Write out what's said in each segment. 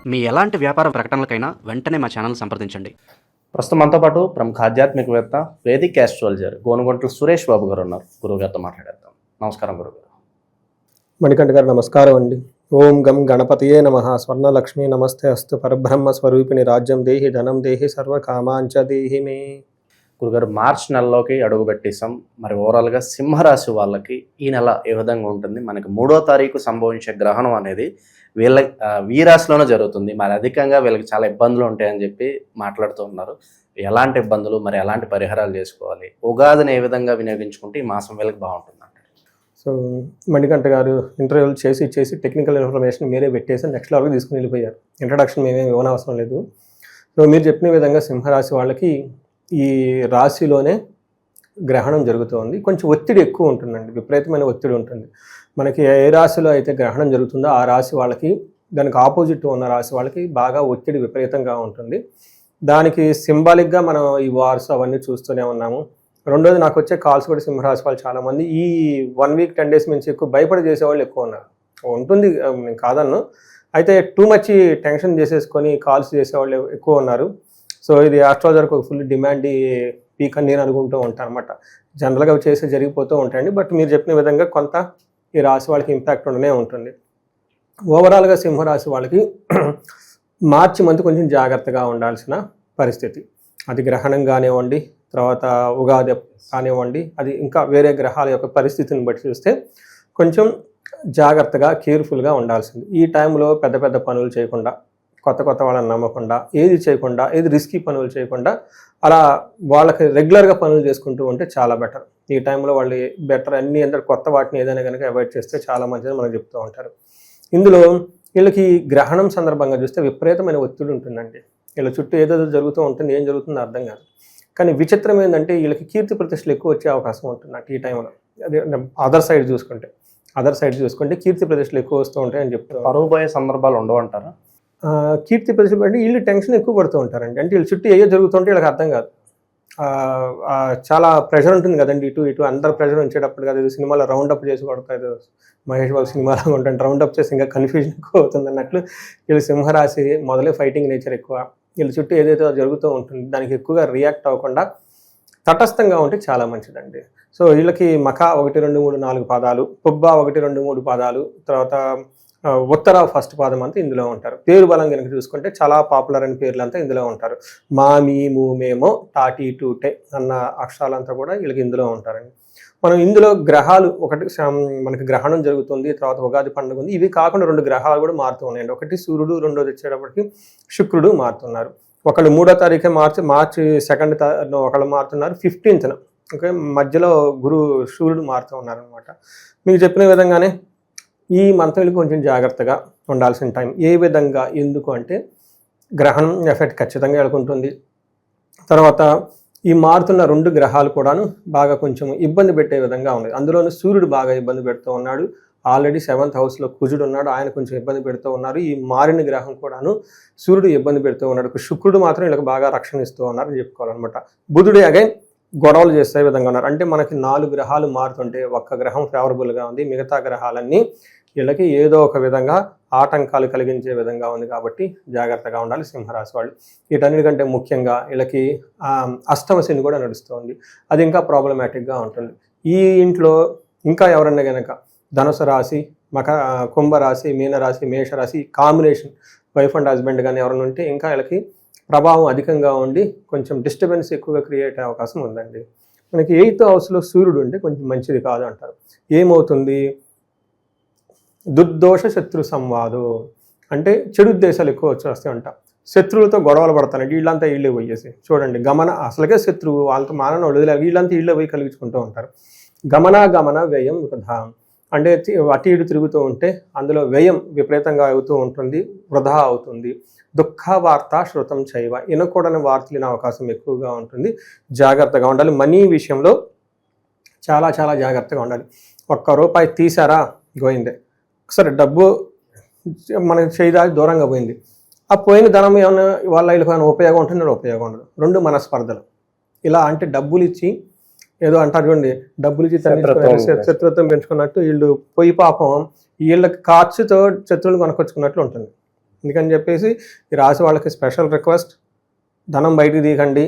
మీ ఎలాంటి వ్యాపార ప్రకటనలకైనా వెంటనే మా ఛానల్ సంప్రదించండి. ప్రస్తుతం మనతో పాటు ప్రముఖ ఆధ్యాత్మికవేత్త వేదిక్ ఆస్ట్రాలజర్ గోనుగొంట్ల సురేష్ బాబు గారు ఉన్నారు. గురువుగారితో మాట్లాడేద్దాం. నమస్కారం గురుగారు. మణికంఠ గారు నమస్కారం అండి. ఓం గం గణపతియే నమః. స్వర్ణలక్ష్మీ నమస్తే అస్తు. పరబ్రహ్మ స్వరూపిణి రాజ్యం దేహి ధనం దేహి సర్వకామాంచ దేహి మే. గురుగారు, మార్చ్ నెలలోకి అడుగు పెట్టేసాం. మరి ఓవరాల్గా సింహరాశి వాళ్ళకి ఈ నెల ఏ విధంగా ఉంటుంది? మనకి 3వ తారీఖు సంభవించే గ్రహణం అనేది ఈ రాశిలోనే జరుగుతుంది. మరి అధికంగా వీళ్ళకి చాలా ఇబ్బందులు ఉంటాయని చెప్పి మాట్లాడుతూ ఉన్నారు. ఎలాంటి ఇబ్బందులు, మరి ఎలాంటి పరిహారాలు చేసుకోవాలి, ఉగాదిని ఏ విధంగా వినియోగించుకుంటే ఈ మాసం వీళ్ళకి బాగుంటుంది? సో మణికంఠ గారు ఇంటర్వ్యూలు చేసి టెక్నికల్ ఇన్ఫర్మేషన్ మీరే పెట్టేసి నెక్స్ట్ లెవెల్కి తీసుకుని వెళ్ళిపోయారు. ఇంట్రడక్షన్ మేమేమి ఇవ్వనవసరం లేదు. సో మీరు చెప్పిన విధంగా సింహరాశి వాళ్ళకి ఈ రాశిలోనే గ్రహణం జరుగుతుంది. కొంచెం ఒత్తిడి ఎక్కువ ఉంటుందండి, విపరీతమైన ఒత్తిడి ఉంటుంది. మనకి ఏ రాశిలో అయితే గ్రహణం జరుగుతుందో ఆ రాశి వాళ్ళకి, దానికి ఆపోజిట్ ఉన్న రాశి వాళ్ళకి బాగా ఒత్తిడి విపరీతంగా ఉంటుంది. దానికి సింబాలిక్గా మనం ఈ వార్స్ అవన్నీ చూస్తూనే ఉన్నాము. రెండోది, నాకు వచ్చే కాల్స్ కూడా సింహరాశి వాళ్ళు చాలామంది ఈ 1 వీక్ 10 డేస్ నుంచి ఎక్కువ భయపడి చేసేవాళ్ళు ఎక్కువ ఉన్నారు. ఉంటుంది, నేను కాదన్ను. అయితే టూ మచ్ టెన్షన్ చేసేసుకొని కాల్స్ చేసేవాళ్ళు ఎక్కువ ఉన్నారు. సో ఇది ఆస్ట్రాలజర్కి ఒక ఫుల్ డిమాండ్ పీక్ అని నేను అనుకుంటూ ఉంటాను అనమాట. జనరల్గా చేసి జరిగిపోతూ ఉంటాయండి. బట్ మీరు చెప్పిన విధంగా కొంత ఈ రాశి వాళ్ళకి ఇంపాక్ట్ ఉండనే ఉంటుంది. ఓవరాల్గా సింహరాశి వాళ్ళకి మార్చి మంత్ కొంచెం జాగ్రత్తగా ఉండాల్సిన పరిస్థితి. అది గ్రహణం కానివ్వండి, తర్వాత ఉగాది కానివ్వండి, అది ఇంకా వేరే గ్రహాల యొక్క పరిస్థితిని బట్టి చూస్తే కొంచెం జాగ్రత్తగా కేర్ఫుల్గా ఉండాల్సింది. ఈ టైంలో పెద్ద పెద్ద పనులు చేయకుండా, కొత్త వాళ్ళని నమ్మకుండా, ఏది చేయకుండా, ఏది రిస్కీ పనులు చేయకుండా అలా వాళ్ళకి రెగ్యులర్గా పనులు చేసుకుంటూ ఉంటే చాలా బెటర్. ఈ టైంలో వాళ్ళు బెటర్ అన్ని అందరు కొత్త వాటిని ఏదైనా కనుక అవాయిడ్ చేస్తే చాలా మంచిది మనకు చెప్తూ ఉంటారు. ఇందులో వీళ్ళకి గ్రహణం సందర్భంగా చూస్తే విపరీతమైన ఒత్తిడి ఉంటుందండి. వీళ్ళ చుట్టూ ఏదేదో జరుగుతూ ఉంటుంది, ఏం జరుగుతుందో అర్థం కాదు. కానీ విచిత్రం ఏంటంటే వీళ్ళకి కీర్తి ప్రతిష్టలు ఎక్కువ వచ్చే అవకాశం ఉంటుందంట ఈ టైంలో. అదే అదర్ సైడ్ చూసుకుంటే కీర్తి ప్రతిష్టలు ఎక్కువ వస్తూ ఉంటాయి అని చెప్తారు. పరువు పోయే సందర్భాలు ఉండవంటారా? కీర్తి ప్రతిష్టలు అంటే వీళ్ళు టెన్షన్ ఎక్కువ పడుతూ ఉంటారండి. అంటే వీళ్ళు చుట్టూ ఏదో జరుగుతుంటే వీళ్ళకి అర్థం కాదు. చాలా ప్రెషర్ ఉంటుంది కదండి, ఇటు అందరు ప్రెషర్ ఉంచేటప్పుడు కదా. ఇది సినిమాలో రౌండప్ చేసి కొడతారు, మహేష్ బాబు సినిమాలో ఉంటుంది. రౌండప్ చేసి ఇంకా కన్ఫ్యూజన్ ఎక్కువ అవుతుంది అన్నట్లు వీళ్ళు సింహరాశి మొదలే ఫైటింగ్ నేచర్ ఎక్కువ. వీళ్ళ చుట్టూ ఏదైతే జరుగుతూ ఉంటుంది దానికి ఎక్కువగా రియాక్ట్ అవ్వకుండా తటస్థంగా ఉంటే చాలా మంచిదండి. సో వీళ్ళకి మఖ 1, 2, 3, 4 పాదాలు, పుబ్బ 1, 2, 3 పాదాలు, తర్వాత ఉత్తర ఫస్ట్ పాదం అంతా ఇందులో ఉంటారు. పేరు బలం కనుక చూసుకుంటే చాలా పాపులర్ అయిన పేర్లు అంతా ఇందులో ఉంటారు. మా, మీ, ము, మేమో, టాటి, టూటే అన్న అక్షరాలంతా కూడా వీళ్ళకి ఇందులో ఉంటారండి. మనం ఇందులో గ్రహాలు మనకి గ్రహణం జరుగుతుంది, తర్వాత ఉగాది పండుగ ఉంది. ఇవి కాకుండా 2 గ్రహాలు కూడా మారుతూ ఉన్నాయండి. ఒకటి సూర్యుడు, రెండోది వచ్చేటప్పటికి శుక్రుడు మారుతున్నారు. ఒకళ్ళు 3వ తారీఖే మార్చి 2nd ఒకళ్ళు మారుతున్నారు 15th. ఓకే, మధ్యలో సూర్యుడు మారుతూ ఉన్నారు అనమాట. మీకు చెప్పిన విధంగానే ఈ మంత్రులు కొంచెం జాగ్రత్తగా ఉండాల్సిన టైం. ఏ విధంగా, ఎందుకు అంటే గ్రహణం ఎఫెక్ట్ ఖచ్చితంగా ఎదుర్కొంటుంది. తర్వాత ఈ మారుతున్న 2 గ్రహాలు కూడాను బాగా కొంచెం ఇబ్బంది పెట్టే విధంగా ఉంది. అందులోనూ సూర్యుడు బాగా ఇబ్బంది పెడుతూ ఉన్నాడు. ఆల్రెడీ 7th హౌస్లో కుజుడు ఉన్నాడు, ఆయన కొంచెం ఇబ్బంది పెడుతూ ఉన్నారు. ఈ మారిన గ్రహం కూడాను సూర్యుడు ఇబ్బంది పెడుతూ ఉన్నాడు. శుక్రుడు మాత్రం వీళ్ళకి బాగా రక్షణ ఇస్తూ ఉన్నారని చెప్పుకోవాలన్నమాట. బుధుడే అగైన్ గొడవలు చేసే విధంగా ఉన్నారు. అంటే మనకి 4 గ్రహాలు మారుతుంటే 1 గ్రహం ఫేవరబుల్గా ఉంది, మిగతా గ్రహాలన్నీ వీళ్ళకి ఏదో ఒక విధంగా ఆటంకాలు కలిగించే విధంగా ఉంది. కాబట్టి జాగ్రత్తగా ఉండాలి సింహరాశి వాళ్ళు. వీటన్నిటికంటే ముఖ్యంగా వీళ్ళకి అష్టమ శని కూడా నడుస్తుంది. అది ఇంకా ప్రాబ్లమాటిక్గా ఉంటుంది. ఈ ఇంట్లో ఇంకా ఎవరన్నా కనుక ధనుసు రాశి, కుంభరాశి, మీనరాశి, మేషరాశి కాంబినేషన్ వైఫ్ అండ్ హస్బెండ్ కానీ ఎవరైనా ఉంటే ఇంకా వీళ్ళకి ప్రభావం అధికంగా ఉండి కొంచెం డిస్టర్బెన్స్ ఎక్కువగా క్రియేట్ అయ్యే అవకాశం ఉందండి. మనకి 8th హౌస్లో సూర్యుడు ఉంటే కొంచెం మంచిది కాదు అంటారు. ఏమవుతుంది? దుర్దోష శత్రు సంవాదు అంటే చెడు ఉద్దేశాలు ఎక్కువ వచ్చేస్తాయి అంట. శత్రువులతో గొడవలు పడతాను, వీళ్ళంతా వీళ్ళే పోయేసి చూడండి. అసలుకే శత్రువు, వాళ్ళతో మానవ వదిలేదు, వీళ్ళంతా వీళ్ళే పోయి కలిగించుకుంటూ ఉంటారు. గమన వ్యయం వృధా అంటే అటు ఇటు తిరుగుతూ ఉంటే అందులో వ్యయం విపరీతంగా అవుతూ ఉంటుంది, వృధా అవుతుంది. దుఃఖ వార్త శృతం చైవ, వినకూడని వార్తలు వినే అవకాశం ఎక్కువగా ఉంటుంది. జాగ్రత్తగా ఉండాలి. మనీ విషయంలో చాలా చాలా జాగ్రత్తగా ఉండాలి. ₹1 తీసారా గోయిందే. ఒకసారి డబ్బు మనకి చేయదాకి దూరంగా పోయింది. ఆ పోయిన ధనం ఏమైనా వాళ్ళ వీళ్ళకి ఉపయోగం ఉంటుంది, ఉపయోగం ఉండదు. 2 మనస్పర్ధలు. ఇలా అంటే డబ్బులు ఇచ్చి ఏదో అంటారు చూడండి, డబ్బులు ఇచ్చి శత్రుత్వం పెంచుకున్నట్టు వీళ్ళు పోయి పాపం వీళ్ళకి ఖర్చుతో శత్రువులు కొనుక్కొచ్చుకున్నట్లు ఉంటుంది. అందుకని చెప్పేసి ఈ రాశి వాళ్ళకి స్పెషల్ రిక్వెస్ట్, ధనం బయటికి తీయకండి,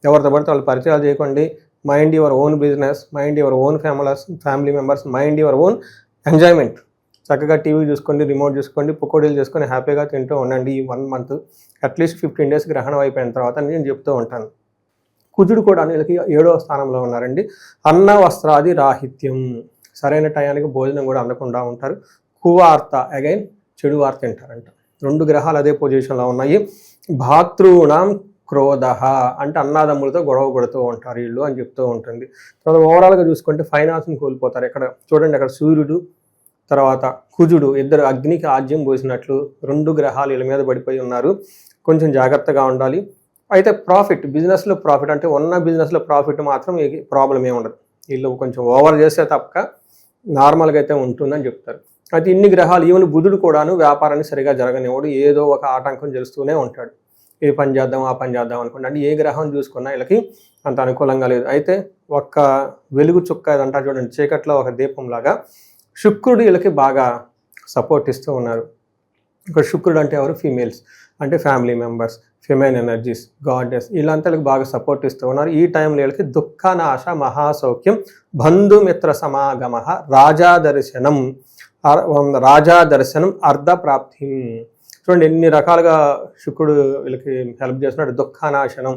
ఎవరితో పడితే వాళ్ళు పరిచయాలు చేయకండి, mind your own business, mind your own family members, mind your own enjoyment. చక్కగా టీవీ చూసుకోండి, రిమోట్ చూసుకోండి, పుకోడీలు చేసుకొని హ్యాపీగా తింటూ ఉండండి. ఈ 1 month అట్లీస్ట్ 15 days గ్రహణం అయిపోయిన తర్వాత నేను చెప్తూ ఉంటాను. కుజుడు కూడా వీళ్ళకి 7వ స్థానంలో ఉన్నారండి. అన్న వస్త్రాది రాహిత్యం, సరైన టయానికి భోజనం కూడా అందకుండా ఉంటారు. కువార్త, అగైన్ చెడు వార్త తింటారంట. 2 గ్రహాలు అదే పొజిషన్లో ఉన్నాయి. భాతృణాం క్రోధ అంటే అన్నాదమ్ములతో గొడవ పడుతూ ఉంటారు వీళ్ళు అని చెప్తూ ఉంటుంది. తర్వాత ఓవరాల్గా చూసుకుంటే ఫైనాన్స్ని కోల్పోతారు. ఇక్కడ చూడండి, అక్కడ సూర్యుడు తర్వాత కుజుడు ఇద్దరు అగ్నికి ఆజ్యం పోసినట్లు 2 గ్రహాలు వీళ్ళ మీద పడిపోయి ఉన్నారు. కొంచెం జాగ్రత్తగా ఉండాలి. అయితే ప్రాఫిట్, బిజినెస్లో ప్రాఫిట్ అంటే ఉన్న బిజినెస్లో ప్రాఫిట్ మాత్రం ప్రాబ్లం ఏమి ఉండదు. వీళ్ళు కొంచెం ఓవర్ చేస్తే తప్పక నార్మల్గా అయితే ఉంటుందని చెప్తారు. అయితే ఇన్ని గ్రహాలు, ఈవెన్ బుధుడు కూడాను వ్యాపారాన్ని సరిగా జరగనివాడు, ఏదో ఒక ఆటంకం చేస్తూనే ఉంటాడు. ఏ పని చేద్దాం ఆ పని చేద్దాం అనుకుంటా, అంటే ఏ గ్రహం చూసుకున్నా వీళ్ళకి అంత అనుకూలంగా లేదు. అయితే ఒక్క వెలుగు చుక్క అంటారు చూడండి, చీకట్లో ఒక దీపం లాగా శుక్రుడు వీళ్ళకి బాగా సపోర్ట్ ఇస్తూ ఉన్నారు. ఇక్కడ శుక్రుడు అంటే ఎవరు? ఫీమేల్స్, అంటే ఫ్యామిలీ మెంబర్స్, ఫిమైన్ ఎనర్జీస్, గాడెస్, వీళ్ళంతా వీళ్ళకి బాగా సపోర్ట్ ఇస్తూ ఉన్నారు. ఈ టైంలో వీళ్ళకి దుఃఖనాశ మహాసౌఖ్యం, బంధుమిత్ర సమాగమ, రాజాదర్శనం అర్ధప్రాప్తి. చూడండి ఎన్ని రకాలుగా శుక్రుడు వీళ్ళకి హెల్ప్ చేస్తున్నాడు. దుఃఖనాశనం,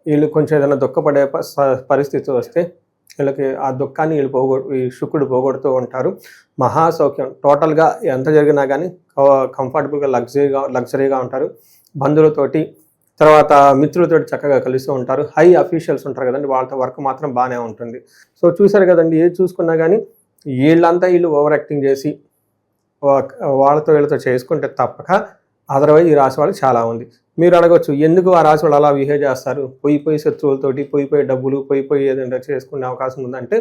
వీళ్ళు కొంచెం ఏదైనా దుఃఖపడే పరిస్థితి వస్తే వీళ్ళకి ఆ దుఃఖాన్ని ఈ శుక్రుడు పోగొడుతూ ఉంటారు. మహాసౌఖ్యం, టోటల్గా ఎంత జరిగినా కానీ కంఫర్టబుల్గా లగ్జరీగా ఉంటారు. బంధువులతోటి తర్వాత మిత్రులతోటి చక్కగా కలుస్తూ ఉంటారు. హై అఫీషియల్స్ ఉంటారు కదండి, వాళ్ళతో వర్క్ మాత్రం బాగానే ఉంటుంది. సో చూసారు కదండి, ఏది చూసుకున్నా కానీ వీళ్ళు ఓవర్ యాక్టింగ్ చేసి వాళ్ళతో వీళ్ళతో చేసుకుంటే తప్పక అదర్వైజ్ ఈ రాశి వాళ్ళకి చాలా ఉంది. మీరు అడగచ్చు, ఎందుకు ఆ రాశి వాళ్ళు అలా బిహేవ్ చేస్తారు? పోయి శత్రువులతోటి పోయి డబ్బులు పోయి ఏదంటే చేసుకునే అవకాశం ఉందంటే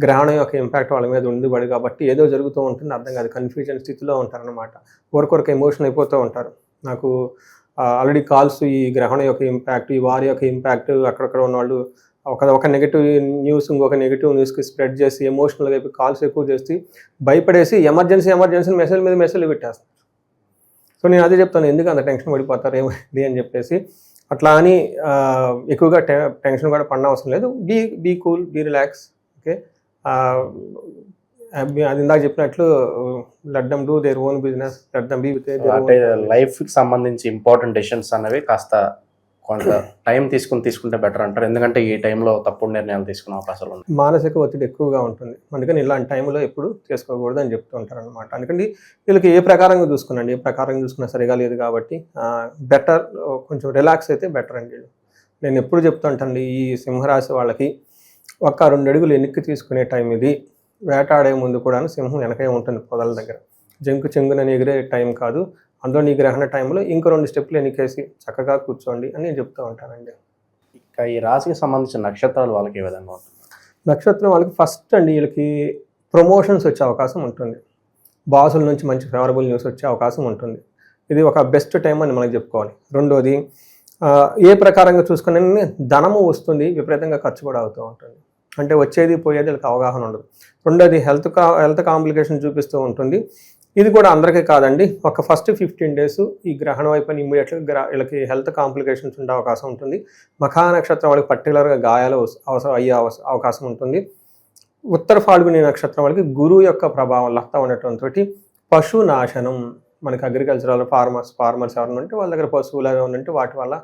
గ్రహణం యొక్క ఇంపాక్ట్ వాళ్ళ మీద ఉంది కాబట్టి ఏదో జరుగుతూ ఉంటుంది, అర్థం కాదు, కన్ఫ్యూజన్ స్థితిలో ఉంటారనమాట. ఒకరికొరకు ఎమోషన్ అయిపోతూ ఉంటారు. నాకు ఆల్రెడీ కాల్స్ ఈ గ్రహణం యొక్క ఇంపాక్ట్, ఈ వారి యొక్క ఇంపాక్ట్, అక్కడక్కడ ఉన్న వాళ్ళు ఒక నెగిటివ్ న్యూస్ ఇంకొక నెగిటివ్ న్యూస్కి స్ప్రెడ్ చేసి ఎమోషనల్గా అయిపోయి కాల్స్ ఎక్కువ చేసి భయపడేసి ఎమర్జెన్సీ మెసేజ్ మీద మెసేజ్లు పెట్టేస్తారు. సో నేను అదే చెప్తాను, ఎందుకు అంత టెన్షన్ పడిపోతారు ఏమైంది అని చెప్పేసి. అట్లా అని ఎక్కువగా టెన్షన్ కూడా పడిన అవసరం లేదు. Be cool, be relax. Okay, అది ఇందాక చెప్పినట్లు let them do their own business, let them be with అంటే లైఫ్కి సంబంధించి ఇంపార్టెంట్ డెసిషన్స్ అనేవి కాస్త కొంత టైం తీసుకుంటే బెటర్ అంటారు. ఎందుకంటే ఈ టైంలో తప్పుడు నిర్ణయాలు తీసుకునే అవకాశాలు ఉన్నాయి. మానసిక ఒత్తిడి ఎక్కువగా ఉంటుంది, అందుకని ఇలాంటి టైంలో ఎప్పుడు చేసుకోకూడదు అని చెప్తూ ఉంటారు అనమాట. అందుకని వీళ్ళకి ఏ ప్రకారంగా చూసుకున్నా సరిగా లేదు కాబట్టి బెటర్ కొంచెం రిలాక్స్ అయితే బెటర్ అండి. నేను ఎప్పుడు చెప్తూ ఉంటానండి, ఈ సింహరాశి వాళ్ళకి ఒక్క 2 అడుగులు వెనక్కి తీసుకునే టైం ఇది. వేటాడే ముందు కూడా సింహం వెనకే ఉంటుంది పొదల దగ్గర, చెంగునని ఎగిరే టైం కాదు. అందులో నీ గ్రహణ టైంలో ఇంకో 2 స్టెప్లు ఎన్నికేసి చక్కగా కూర్చోండి అని నేను చెప్తూ ఉంటానండి. ఇంకా ఈ రాశికి సంబంధించిన నక్షత్రాలు వాళ్ళకి ఏ విధంగా ఉంటుంది? నక్షత్రం వాళ్ళకి ఫస్ట్ అండి, వీళ్ళకి ప్రమోషన్స్ వచ్చే అవకాశం ఉంటుంది. బాసుల నుంచి మంచి ఫేవరబుల్ న్యూస్ వచ్చే అవకాశం ఉంటుంది. ఇది ఒక బెస్ట్ టైం అని మనకి చెప్పుకోవాలి. రెండోది, ఏ ప్రకారంగా చూసుకునే ధనము వస్తుంది, విపరీతంగా ఖర్చు కూడా అవుతూ ఉంటుంది. అంటే వచ్చేది పోయేది వీళ్ళకి అవగాహన ఉండదు. రెండోది హెల్త్ కాంప్లికేషన్ చూపిస్తూ ఉంటుంది. ఇది కూడా అందరికీ కాదండి, ఒక ఫస్ట్ 15 days ఈ గ్రహణం అయిపోయిన ఇమ్మీడియట్గా వీళ్ళకి హెల్త్ కాంప్లికేషన్స్ ఉండే అవకాశం ఉంటుంది. మఖా నక్షత్రం వాళ్ళకి పర్టికులర్గా గాయాలు అయ్యే అవకాశం ఉంటుంది. ఉత్తర ఫాల్గుని నక్షత్రం వాళ్ళకి గురువు యొక్క ప్రభావం లత్తా ఉండటంతో పశు నాశనం, మనకి అగ్రికల్చరల్ ఫార్మర్స్ ఎవరైనా ఉంటే వాళ్ళ దగ్గర పశువులు అవి ఉంటే వాటి వల్ల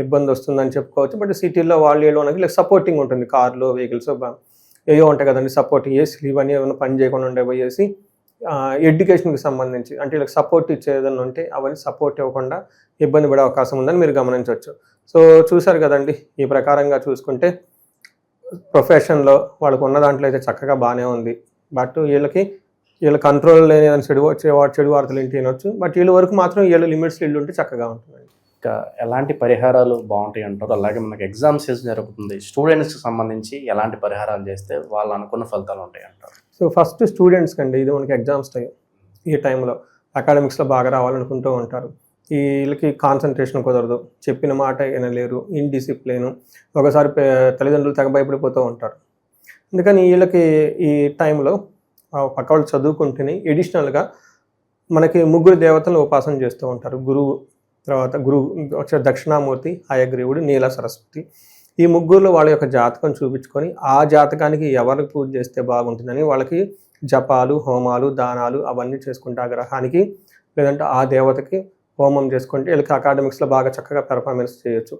ఇబ్బంది వస్తుందని చెప్పుకోవచ్చు. బట్ సిటీల్లో వాళ్ళు మనకి సపోర్టింగ్ ఉంటుంది, కార్లు వెహికల్స్ ఏవో ఉంటాయి కదండి సపోర్టింగ్, స్లీవ్ అని ఏమైనా పని చేయకుండా ఉండే పోయేసి ఎడ్యుకేషన్కి సంబంధించి అంటే వీళ్ళకి సపోర్ట్ ఇచ్చేదన్నా ఉంటే అవన్నీ సపోర్ట్ ఇవ్వకుండా ఇబ్బంది పడే అవకాశం ఉందని మీరు గమనించవచ్చు. సో చూసారు కదండి, ఈ ప్రకారంగా చూసుకుంటే ప్రొఫెషన్లో వాళ్ళకు ఉన్న దాంట్లో అయితే చక్కగా బాగానే ఉంది. బట్ వీళ్ళ కంట్రోల్ లేని చెడు వార్తలు ఏంటి వినొచ్చు. బట్ వీళ్ళ వరకు మాత్రం వీళ్ళ లిమిట్స్ వీళ్ళు ఉంటే చక్కగా ఉంటుందండి. ఇంకా ఎలాంటి పరిహారాలు బాగుంటాయి అంటారు? అలాగే మనకి ఎగ్జామ్ సీజన్ జరుగుతుంది, స్టూడెంట్స్కి సంబంధించి ఎలాంటి పరిహారాలు చేస్తే వాళ్ళు అనుకున్న ఫలితాలు ఉంటాయి అంటారు? సో ఫస్ట్ స్టూడెంట్స్కి అండి, ఇది మనకి ఎగ్జామ్స్ టైం. ఈ టైంలో అకాడమిక్స్లో బాగా రావాలనుకుంటూ ఉంటారు. వీళ్ళకి కాన్సన్ట్రేషన్ కుదరదు, చెప్పిన మాట వినలేరు, ఇన్డిసిప్లిన్, ఒకసారి తల్లిదండ్రులు తెగ భయపడిపోతూ ఉంటారు. అందుకని వీళ్ళకి ఈ టైంలో పక్క వాళ్ళు చదువుకుంటేనే ఎడిషనల్గా మనకి ముగ్గురు దేవతలను ఉపాసన చేస్తూ ఉంటారు. గురువు, తర్వాత గురువు వచ్చే దక్షిణామూర్తి, హయగ్రీవుడు, నీల సరస్వతి. ఈ ముగ్గురులో వాళ్ళ యొక్క జాతకం చూపించుకొని ఆ జాతకానికి ఎవరికి పూజ చేస్తే బాగుంటుందని వాళ్ళకి జపాలు, హోమాలు, దానాలు అవన్నీ చేసుకుంటే ఆ గ్రహానికి, లేదంటే ఆ దేవతకి హోమం చేసుకుంటే వీళ్ళకి అకాడమిక్స్లో బాగా చక్కగా పెర్ఫార్మెన్స్ చేయొచ్చు.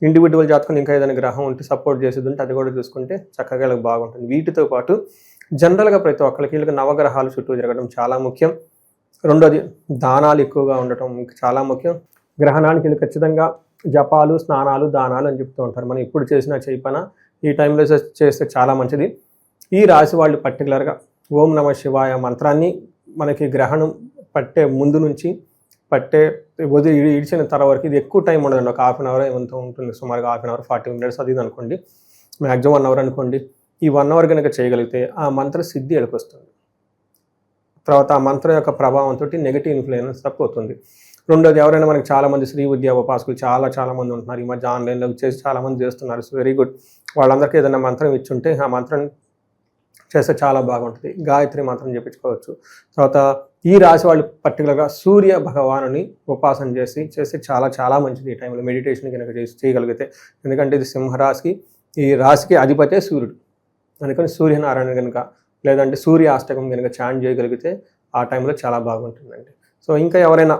ఇండివిజువల్ జాతకం ఇంకా ఏదైనా గ్రహం ఉంటే సపోర్ట్ చేసేది ఉంటే అది కూడా చూసుకుంటే చక్కగా వీళ్ళకి బాగుంటుంది. వీటితో పాటు జనరల్గా ప్రతి ఒక్కరికి వీళ్ళకి నవగ్రహాలు చుట్టూ తిరగడం చాలా ముఖ్యం. రెండోది దానాలు ఎక్కువగా ఉండటం చాలా ముఖ్యం. గ్రహణానికి వీళ్ళు ఖచ్చితంగా జపాలు, స్నానాలు, దానాలు అని చెప్తూ ఉంటారు. మనం ఇప్పుడు చేసినా చేయపనా ఈ టైంలో చేస్తే చాలా మంచిది. ఈ రాశి వాళ్ళు పర్టికులర్గా ఓం నమ శివాయ మంత్రాన్ని మనకి గ్రహణం పట్టే ముందు నుంచి పట్టే ఇడిచిన తర్వాత వరకు, ఇది ఎక్కువ టైం ఉండదండి, ఒక హాఫ్ అన్ అవర్ ఏమంతా ఉంటుంది, సుమారుగా హాఫ్ అన్ అవర్ 40 minutes అది అనుకోండి, మ్యాక్సిమం 1 hour అనుకోండి. ఈ 1 hour కనుక చేయగలిగితే ఆ మంత్ర సిద్ధి ఎడుకొస్తుంది. తర్వాత ఆ మంత్రం యొక్క ప్రభావంతో నెగిటివ్ ఇన్ఫ్లుయెన్స్ తప్పుతుంది. రెండోది, ఎవరైనా మనకి చాలామంది శ్రీ విద్యా ఉపాసకులు చాలా మంది ఉంటున్నారు ఈ మధ్య, ఆన్లైన్లో చేసి చాలామంది చేస్తున్నారు. So very good. వాళ్ళందరికీ ఏదైనా మంత్రం ఇచ్చుంటే ఆ మంత్రం చేస్తే చాలా బాగుంటుంది. గాయత్రి మంత్రం చెప్పించుకోవచ్చు. తర్వాత ఈ రాశి వాళ్ళు పర్టికులర్గా సూర్య భగవానుని ఉపాసన చేస్తే చాలా మంచిది ఈ టైంలో మెడిటేషన్ కనుక చేయగలిగితే. ఎందుకంటే ఇది సింహరాశికి, ఈ రాశికి అధిపతే సూర్యుడు. అందుకని సూర్యనారాయణ కనుక లేదంటే సూర్య అష్టకం కనుక చాంట్ చేయగలిగితే ఆ టైంలో చాలా బాగుంటుందండి. సో ఇంకా ఎవరైనా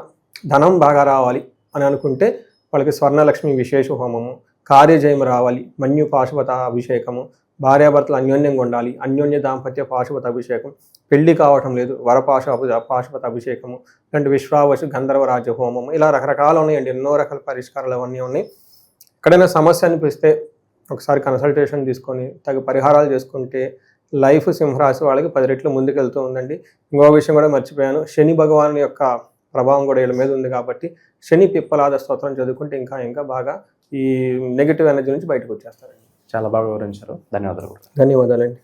ధనం బాగా రావాలి అని అనుకుంటే వాళ్ళకి స్వర్ణలక్ష్మి విశేష హోమము, కార్యజయం రావాలి, మన్యు పాశుపత అభిషేకము, భార్యాభర్తలు అన్యోన్యంగా ఉండాలి, అన్యోన్య దాంపత్య పాశుపత అభిషేకం, పెళ్లి కావటం లేదు, పాశుపత అభిషేకము, ఇలాంటి విశ్వావసు గంధర్వరాజ హోమము, ఇలా రకరకాలు ఉన్నాయండి. ఎన్నో రకాల పరిష్కారాలు అవన్నీ ఉన్నాయి. ఎక్కడైనా సమస్య అనిపిస్తే ఒకసారి కన్సల్టేషన్ తీసుకొని తగు పరిహారాలు చేసుకుంటే లైఫ్ సింహరాశి వాళ్ళకి 10 రెట్లు ముందుకెళ్తూ ఉందండి. ఇంకో విషయం కూడా మర్చిపోయాను, శని భగవాన్ యొక్క ప్రభావం కూడా వీళ్ళ మీద ఉంది కాబట్టి శని పిప్పలాద స్తోత్రం చదువుకుంటే ఇంకా బాగా ఈ నెగిటివ్ ఎనర్జీ నుంచి బయటకు వచ్చేస్తారండి. చాలా బాగా వివరించారు. ధన్యవాదాలు. ధన్యవాదాలండి.